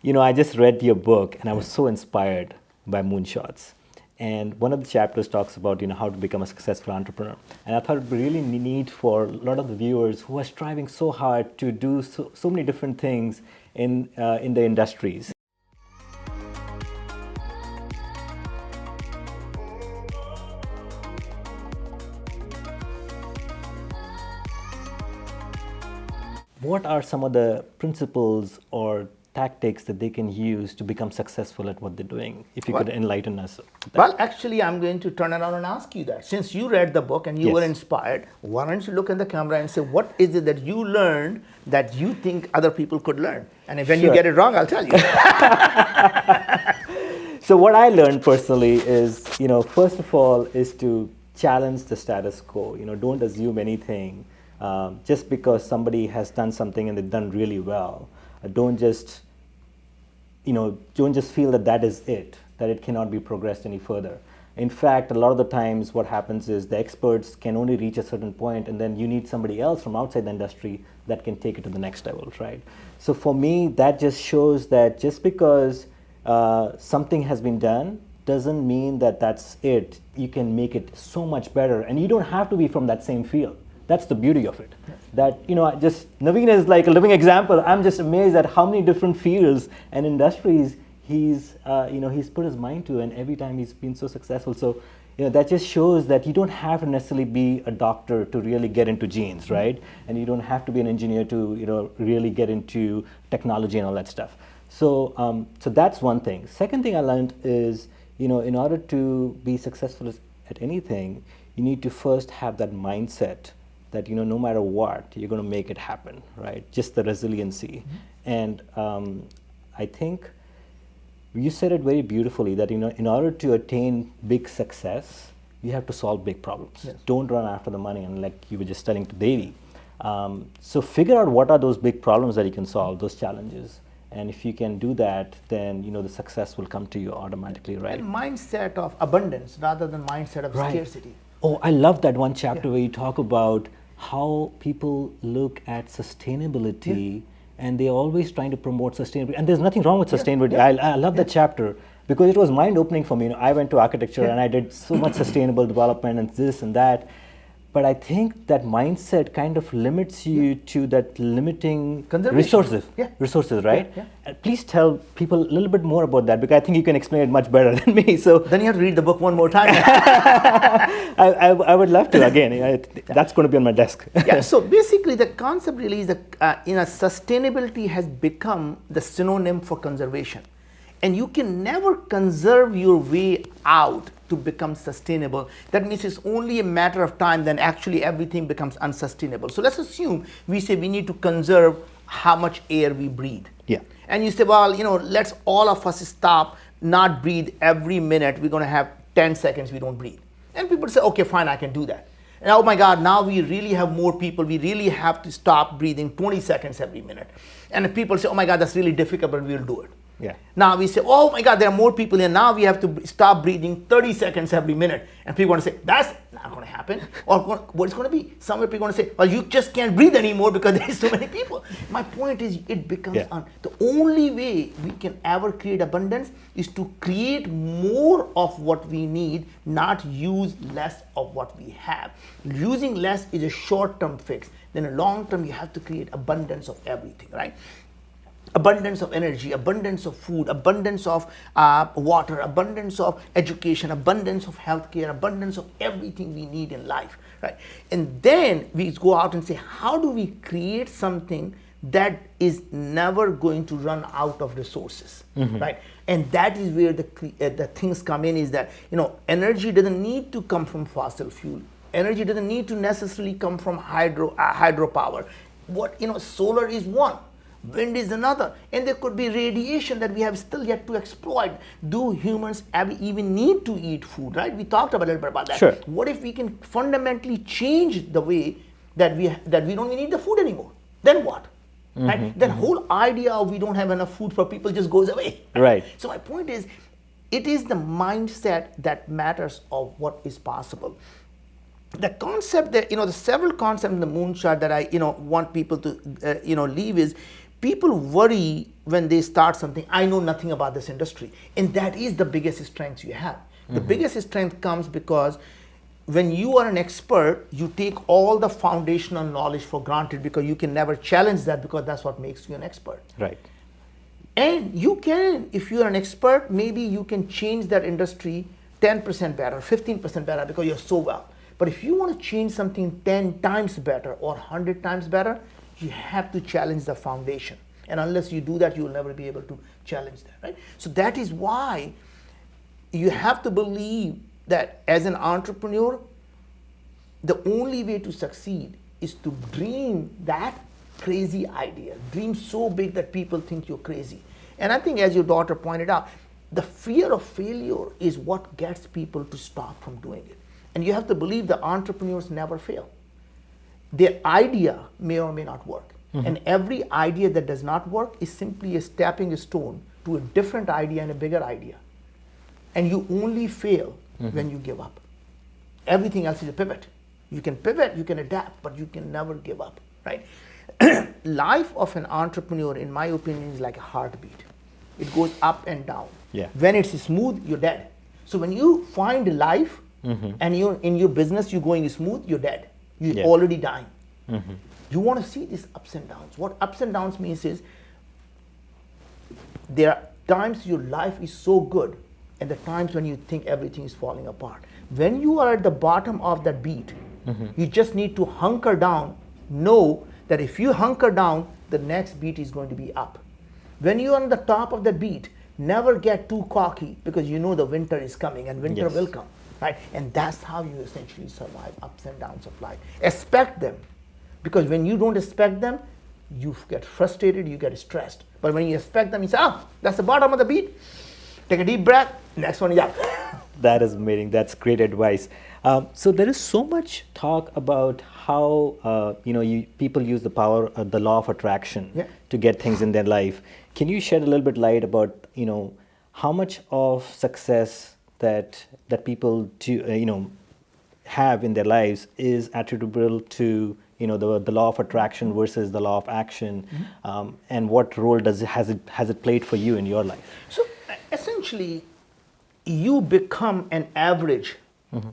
I just read your book and I was so inspired by Moonshots. And one of the chapters talks about, how to become a successful entrepreneur. And I thought it would be really neat for a lot of the viewers who are striving so hard to do so many different things in the industries. What are some of the principles or tactics that they can use to become successful at what they're doing? If you could enlighten us. Well, actually, I'm going to turn around and ask you that. Since you read the book and you were inspired, why don't you look in the camera and say, what is it that you learned that you think other people could learn? And if when you get it wrong, I'll tell you. So what I learned personally is, first of all, is to challenge the status quo. Don't assume anything. Just because somebody has done something and they've done really well, don't just feel that is it, that it cannot be progressed any further. In fact, a lot of the times what happens is the experts can only reach a certain point, and then you need somebody else from outside the industry that can take it to the next level, right? So for me, that just shows that just because something has been done doesn't mean that that's it. You can make it so much better, and you don't have to be from that same field. That's the beauty of it. That, Naveen is like a living example. I'm just amazed at how many different fields and industries he's put his mind to, and every time he's been so successful. So, that just shows that you don't have to necessarily be a doctor to really get into genes, right? And you don't have to be an engineer to, really get into technology and all that stuff. So, so that's one thing. Second thing I learned is, in order to be successful at anything, you need to first have that mindset that no matter what, you're going to make it happen, right? Just the resiliency. And I think you said it very beautifully that in order to attain big success, you have to solve big problems. Yes. Don't run after the money, and like you were just telling to Devi. So figure out what are those big problems that you can solve, those challenges. And if you can do that, then the success will come to you automatically, right? And mindset of abundance rather than mindset of scarcity. Oh, I love that one chapter where you talk about how people look at sustainability and they're always trying to promote sustainability. And there's nothing wrong with sustainability. I love that chapter because it was mind-opening for me. I went to architecture and I did so much sustainable development and this and that. But I think that mindset kind of limits you to that limiting resources, right? Please tell people a little bit more about that, because I think you can explain it much better than me. So then you have to read the book one more time. I would love to again. That's going to be on my desk. So basically, the concept really is that sustainability has become the synonym for conservation, and you can never conserve your way out to become sustainable. That means it's only a matter of time, then actually everything becomes unsustainable. So let's assume we say we need to conserve how much air we breathe. And you say, well, let's all of us stop, not breathe every minute. We're going to have 10 seconds we don't breathe. And people say, okay, fine, I can do that. And oh my God, now we really have more people. We really have to stop breathing 20 seconds every minute. And if people say, oh my God, that's really difficult, but we'll do it. Now we say, oh my God, there are more people here. Now we have to stop breathing 30 seconds every minute. And people want to say, that's not going to happen. Or what's going to be? Somewhere people are going to say, well, you just can't breathe anymore because there's so many people. My point is, it becomes, the only way we can ever create abundance is to create more of what we need, not use less of what we have. Using less is a short-term fix. Then a long-term, you have to create abundance of everything, right? Abundance of energy, abundance of food, abundance of water, abundance of education, abundance of healthcare, abundance of everything we need in life, right? And then we go out and say, how do we create something that is never going to run out of resources, right? And that is where the things come in, is that, energy doesn't need to come from fossil fuel. Energy doesn't need to necessarily come from hydropower. Solar is one. Wind is another, and there could be radiation that we have still yet to exploit. Do humans even need to eat food, right? We talked a little bit about that. Sure. What if we can fundamentally change the way that we don't need the food anymore? Then what? Right? That whole idea of we don't have enough food for people just goes away. Right. So my point is, it is the mindset that matters of what is possible. The concept that, the several concepts in the moonshot that I, want people to, leave is, people worry when they start something, I know nothing about this industry. And that is the biggest strength you have. The biggest strength comes because when you are an expert, you take all the foundational knowledge for granted because you can never challenge that because that's what makes you an expert. Right. And you can, if you are an expert, maybe you can change that industry 10% better, 15% better because you're so well. But if you want to change something 10 times better or 100 times better, you have to challenge the foundation. And unless you do that, you will never be able to challenge that, right? So that is why you have to believe that as an entrepreneur, the only way to succeed is to dream that crazy idea. Dream so big that people think you're crazy. And I think, as your daughter pointed out, the fear of failure is what gets people to stop from doing it. And you have to believe the entrepreneurs never fail. Their idea may or may not work. And every idea that does not work is simply a stepping stone to a different idea and a bigger idea. And you only fail when you give up. Everything else is a pivot. You can pivot, you can adapt, but you can never give up, right? Life of an entrepreneur, in my opinion, is like a heartbeat. It goes up and down. Yeah. When it's smooth, you're dead. So when you find life and you're in your business, you're going smooth, you're dead. You're already dying. You want to see these ups and downs. What ups and downs means is there are times your life is so good and the times when you think everything is falling apart. When you are at the bottom of that beat, you just need to hunker down. Know that if you hunker down, the next beat is going to be up. When you are on the top of the beat, never get too cocky because you know the winter is coming and winter will come, right? And that's how you essentially survive ups and downs of life. Expect them, because when you don't expect them, you get frustrated, you get stressed. But when you expect them, you say, oh, that's the bottom of the beat. Take a deep breath, next one is up. That is amazing. That's great advice. So there is so much talk about how people use the power, the law of attraction, to get things in their life. Can you shed a little bit light about how much of success that people do have in their lives is attributable to the law of attraction versus the law of action, and what role has it played for you in your life? So essentially, you become an average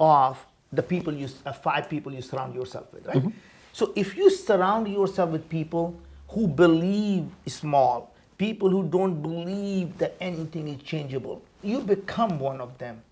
of the people 5 people you surround yourself with, right? So if you surround yourself with people who believe small, people who don't believe that anything is changeable, you become one of them.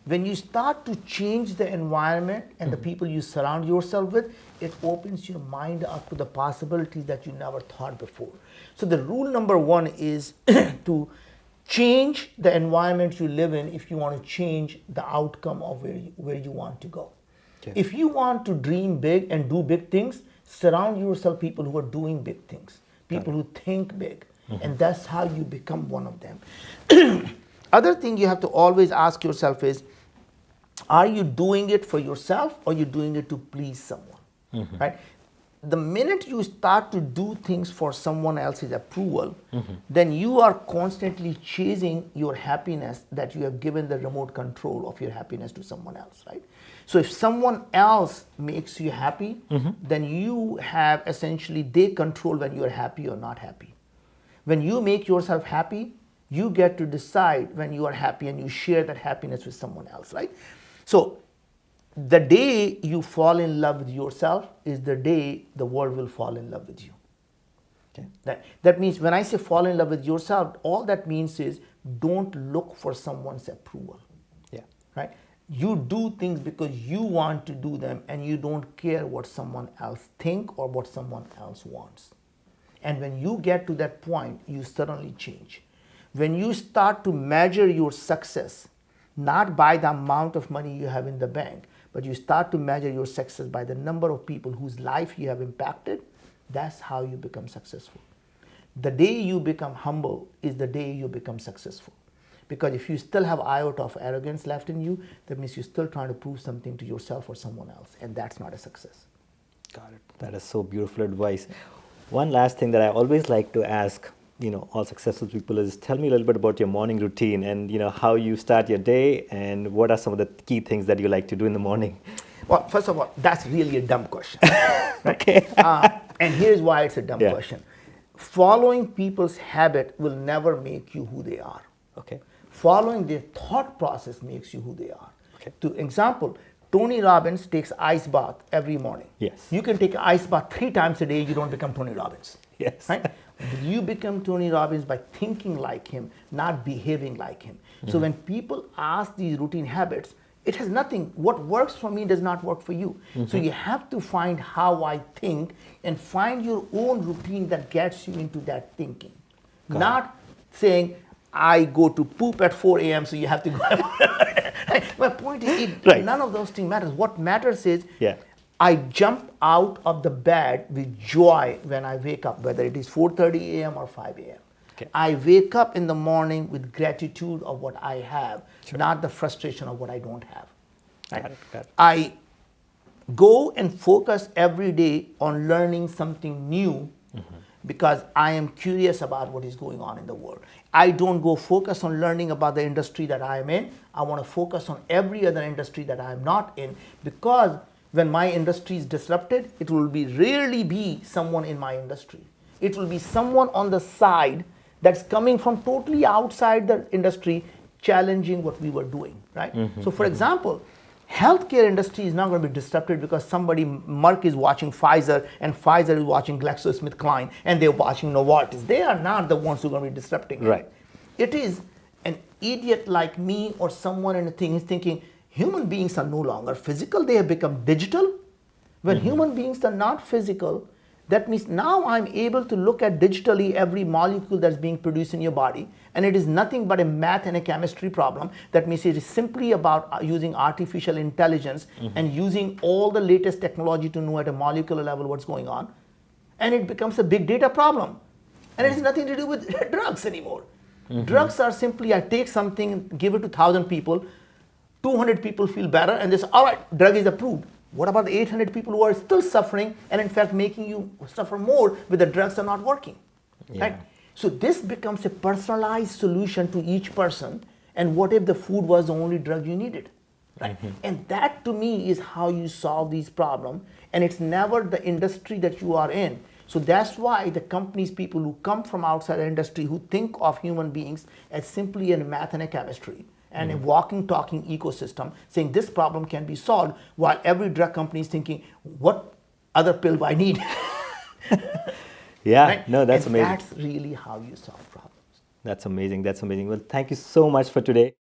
When you start to change the environment and the people you surround yourself with, it opens your mind up to the possibilities that you never thought before. So the rule number 1 is to change the environment you live in if you want to change the outcome of where you want to go. Okay. If you want to dream big and do big things, surround yourself people who are doing big things, people who think big, and that's how you become one of them. Other thing you have to always ask yourself is, are you doing it for yourself or are you doing it to please someone, right? The minute you start to do things for someone else's approval, then you are constantly chasing your happiness that you have given the remote control of your happiness to someone else, right? So if someone else makes you happy, then you have essentially, they control when you are happy or not happy. When you make yourself happy, you get to decide when you are happy and you share that happiness with someone else, right? So the day you fall in love with yourself is the day the world will fall in love with you. Okay. That means when I say fall in love with yourself, all that means is don't look for someone's approval. Yeah. Right? You do things because you want to do them and you don't care what someone else thinks or what someone else wants. And when you get to that point, you suddenly change. When you start to measure your success, not by the amount of money you have in the bank, but you start to measure your success by the number of people whose life you have impacted, that's how you become successful. The day you become humble is the day you become successful. Because if you still have iota of arrogance left in you, that means you're still trying to prove something to yourself or someone else, and that's not a success. Got it. That is so beautiful advice. One last thing that I always like to ask all successful people is, tell me a little bit about your morning routine and how you start your day and what are some of the key things that you like to do in the morning. Well, first of all, that's really a dumb question. Okay. And here's why it's a dumb question. following people's habit will never make you who they are. Okay. Following their thought process makes you who they are. Okay. To example, Tony Robbins takes ice bath every morning. Yes. You can take an ice bath 3 times a day, you don't become Tony Robbins. Yes. Right? But you become Tony Robbins by thinking like him, not behaving like him. So when people ask these routine habits, it has nothing, what works for me does not work for you. So you have to find how I think and find your own routine that gets you into that thinking. Not saying, I go to poop at 4 a.m., so you have to go. My point is, none of those things matters. What matters is, I jump out of the bed with joy when I wake up, whether it is 4:30 a.m. or 5 a.m. Okay. I wake up in the morning with gratitude of what I have, not the frustration of what I don't have. Got it. I go and focus every day on learning something new because I am curious about what is going on in the world. I don't go focus on learning about the industry that I am in. I want to focus on every other industry that I am not in, because when my industry is disrupted, it will rarely be someone in my industry. It will be someone on the side that's coming from totally outside the industry, challenging what we were doing, right? So for example, healthcare industry is not going to be disrupted because somebody, Merck is watching Pfizer and Pfizer is watching GlaxoSmithKline and they're watching Novartis. They are not the ones who are going to be disrupting it. Right. It is an idiot like me or someone in a thing is thinking human beings are no longer physical, they have become digital. When human beings are not physical, that means now I'm able to look at digitally every molecule that's being produced in your body, and it is nothing but a math and a chemistry problem. That means it is simply about using artificial intelligence and using all the latest technology to know at a molecular level what's going on, and it becomes a big data problem. And it has nothing to do with drugs anymore. Drugs are simply, I take something, give it to 1,000 people, 200 people feel better, and they say, all right, drug is approved. What about the 800 people who are still suffering and in fact making you suffer more with the drugs are not working? Right? So this becomes a personalized solution to each person. And what if the food was the only drug you needed? Right? And that to me is how you solve these problems. And it's never the industry that you are in. So that's why the companies, people who come from outside the industry, who think of human beings as simply in math and a chemistry, and a walking, talking ecosystem, saying this problem can be solved, while every drug company is thinking, what other pill do I need? Right? No, that's and amazing. That's really how you solve problems. That's amazing. Well, thank you so much for today.